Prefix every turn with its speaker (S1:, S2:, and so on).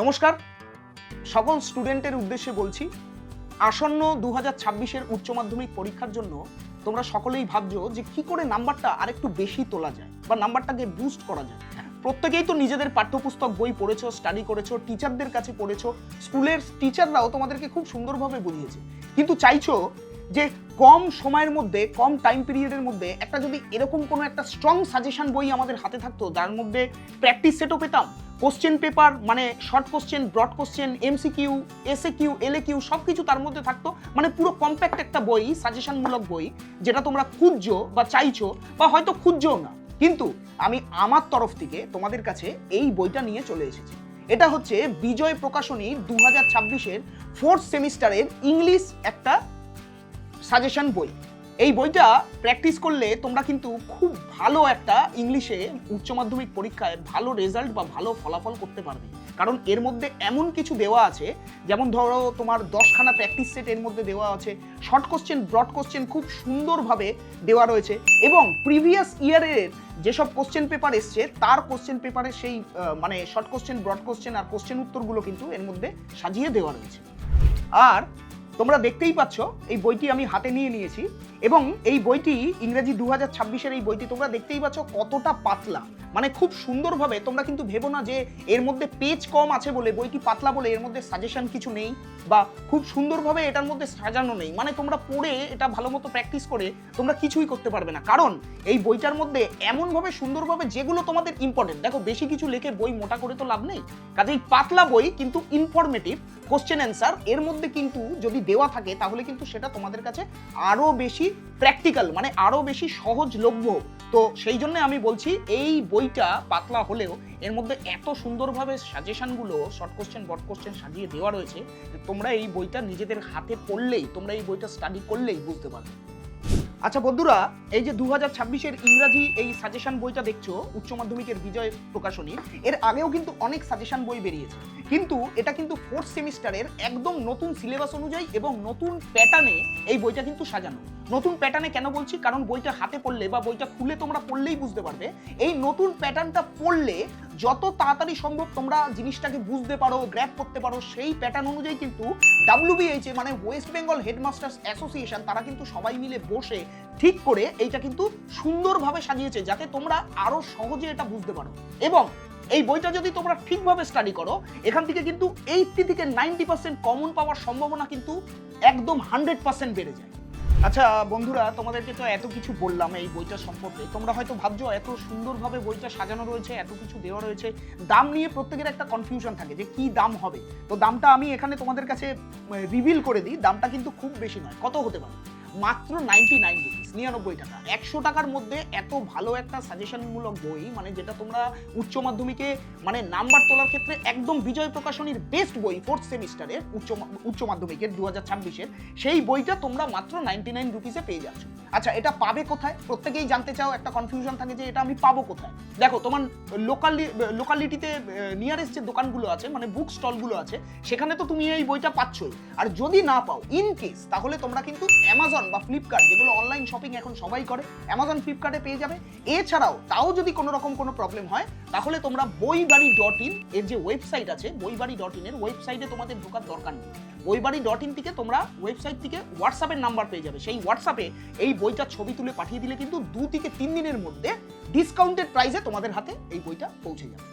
S1: নমস্কার, সকল স্টুডেন্টের উদ্দেশ্যে বলছি, আসন্ন 2026-এর উচ্চ মাধ্যমিক পরীক্ষার জন্য তোমরা সকলেই ভাবছো যে কি করে নাম্বারটা আরেকটু বেশি তোলা যায় বা নাম্বারটাকে বুস্ট করা যায়। প্রত্যেকেই তো নিজেদের পাঠ্যপুস্তক বই পড়েছো, স্টাডি করেছো, টিচারদের কাছে পড়েছো, স্কুলের টিচাররাও তোমাদেরকে খুব সুন্দরভাবে বুঝিয়েছে, কিন্তু চাইছো যে কম সময়ের মধ্যে, কম টাইম পিরিয়ডের মধ্যে একটা যদি এরকম কোনো একটা স্ট্রং সাজেশন বই আমাদের হাতে থাকতো, যার মধ্যে প্র্যাকটিস সেটও পেতাম, কোশ্চেন পেপার মানে short question, broad question, MCQ, SAQ, LAQ সবকিছু তার মধ্যে থাকতো, মানে পুরো কম্প্যাক্ট একটা বই, সাজেশনমূলক বই, যেটা তোমরা খুঁজছো বা চাইছো বা হয়তো খুঁজছোও না। কিন্তু আমি আমার তরফ থেকে তোমাদের কাছে এই বইটা নিয়ে চলে এসেছি। এটা হচ্ছে বিজয় প্রকাশনী 2026-এর 4th সেমিস্টারের ইংলিশ একটা সাজেশন বই। এই বইটা প্র্যাকটিস করলে তোমরা কিন্তু খুব ভালো একটা ইংলিশে উচ্চ মাধ্যমিক পরীক্ষায় ভালো রেজাল্ট বা ভালো ফলাফল করতে পারবে, কারণ এর মধ্যে এমন কিছু দেওয়া আছে, যেমন ধরো তোমার 10খানা প্র্যাকটিস সেট এর মধ্যে দেওয়া আছে, শর্ট কোশ্চেন, ব্রড কোশ্চেন খুব সুন্দরভাবে দেওয়া রয়েছে, এবং প্রিভিয়াস ইয়ারের যেসব কোশ্চেন পেপার এসছে তার কোশ্চেন পেপারে সেই মানে শর্ট কোশ্চেন, ব্রড কোশ্চেন আর কোশ্চেন উত্তরগুলো কিন্তু এর মধ্যে সাজিয়ে দেওয়া রয়েছে। আর তোমরা দেখতেই পাচ্ছ এই বইটি আমি হাতে নিয়ে নিয়েছি, এবং এই বইটি ইংরেজি 2026-এর এই বইটি তোমরা দেখতেই পাচ্ছ কতটা পাতলা, মানে খুব সুন্দরভাবে। তোমরা কিন্তু ভেবো না যে এর মধ্যে পেজ কম আছে বলে, বইটি পাতলা বলে এর মধ্যে সাজেশন কিছু নেই বা খুব সুন্দরভাবে এটার মধ্যে সাজানো নেই, মানে তোমরা পড়ে এটা ভালো মতো প্র্যাকটিস করে তোমরা কিছুই করতে পারবে না, কারণ এই বইটার মধ্যে এমনভাবে সুন্দরভাবে যেগুলো তোমাদের ইম্পর্টেন্ট, দেখো বেশি কিছু লিখে বই মোটা করে তো লাভ নেই, কাজেই পাতলা বই কিন্তু ইনফরমেটিভ কোশ্চেন অ্যান্সার এর মধ্যে কিন্তু যদি দেওয়া থাকে তাহলে কিন্তু সেটা তোমাদের কাছে আরো বেশি প্র্যাকটিক্যাল, মানে আরো বেশি সহজলভ্য। তো সেই জন্য আমি বলছি এই বইটা পাতলা হলেও এর মধ্যে এত সুন্দরভাবে সাজেশনগুলো, শর্ট কোশ্চেন, ব্রড কোশ্চেন সাজিয়ে দেওয়া রয়েছে, তোমরা এই বইটা নিজেদের হাতে পড়লেই, তোমরা এই বইটা স্টাডি করলেই বুঝতে পারবে। আচ্ছা বন্ধুরা, এই যে 2026-এর ইংরাজি এই সাজেশন বইটা দেখছো উচ্চ মাধ্যমিকের বিজয় প্রকাশনী, এর আগেও কিন্তু অনেক সাজেশন বই বেরিয়েছে, কিন্তু এটা কিন্তু 4th সেমিস্টারের একদম নতুন সিলেবাস অনুযায়ী এবং নতুন প্যাটার্নে এই বইটা কিন্তু সাজানো। নতুন প্যাটার্নে কেন বলছি, কারণ বইটা হাতে পড়লে বা বইটা খুলে তোমরা পড়লেই বুঝতে পারবে, এই নতুন প্যাটার্নটা পড়লে যত তাড়াতাড়ি সম্ভব তোমরা জিনিসটাকে বুঝতে পারো, গ্র্যাব করতে পারো, সেই প্যাটার্ন অনুযায়ী কিন্তু WBHA মানে ওয়েস্ট বেঙ্গল হেডমাস্টার্স অ্যাসোসিয়েশন তারা কিন্তু সবাই মিলে বসে ঠিক করে এইটা কিন্তু সুন্দরভাবে সাজিয়েছে, যাতে তোমরা আরো সহজে এটা বুঝতে পারো। এবং এই বইটা যদি তোমরা ঠিকভাবে স্টাডি করো, এখান থেকে কিন্তু 80 থেকে 90% কমন পাওয়ার সম্ভাবনা কিন্তু একদম 100% বেড়ে যায়। আচ্ছা বন্ধুরা, তোমাদেরকে তো এত কিছু বললাম এই বইটা সম্পর্কে, তোমরা হয়তো ভাবছো এত সুন্দরভাবে বইটা সাজানো রয়েছে, এত কিছু দেওয়া রয়েছে, দাম নিয়ে প্রত্যেকের একটা কনফিউশন থাকে যে কি দাম হবে। তো দামটা আমি এখানে তোমাদের কাছে রিভিল করে দিই, দামটা কিন্তু খুব বেশি নয়। কত হতে পারে? মাত্র 99 রুপিস, 99 টাকা। 100 টাকার মধ্যে এত ভালো একটা সাজেশনমূলক বই, মানে যেটা তোমরা উচ্চ মাধ্যমিকে মানে নাম্বার তোলার ক্ষেত্রে একদম বিজয় প্রকাশনীর বেস্ট বই 4th সেমিস্টারের উচ্চ মাধ্যমিকের 2026-এর, সেই বইটা তোমরা মাত্র 99 রুপিসে পেয়ে যাচ্ছ। আচ্ছা এটা পাবে কোথায়? প্রত্যেকেই জানতে চাও, একটা কনফিউশন থাকে যে এটা আমি পাবো কোথায়। দেখো তোমার লোকালিটিতে নিয়ারেস্ট যে দোকানগুলো আছে, মানে বুক স্টলগুলো আছে, সেখানে তো তুমি এই বইটা পাচ্ছই। আর যদি না পাও ইন কেস, তাহলে তোমরা কিন্তু অ্যামাজন বা ফ্লিপকার্ট, যেগুলো অনলাইন শপিং এখন সবাই করে, অ্যামাজন, ফ্লিপকার্টে পেয়ে যাবে। এছাড়াও তাও যদি কোনো রকম কোনো প্রবলেম হয়, তাহলে তোমরা বইবাড়ি.in এর যে ওয়েবসাইট আছে, বইবাড়ি.in এর ওয়েবসাইটে তোমাদের ঢোকার দরকার নেই। বইবাড়ি.in থেকে তোমরা ওয়েবসাইট থেকে হোয়াটসঅ্যাপের নাম্বার পেয়ে যাবে, সেই হোয়াটসঅ্যাপে এই বইটা ছবি তুলে পাঠিয়ে দিলে কিন্তু 2 থেকে 3 দিনের মধ্যে ডিসকাউন্টেড প্রাইসে তোমাদের হাতে এই বইটা পৌঁছে যাবে।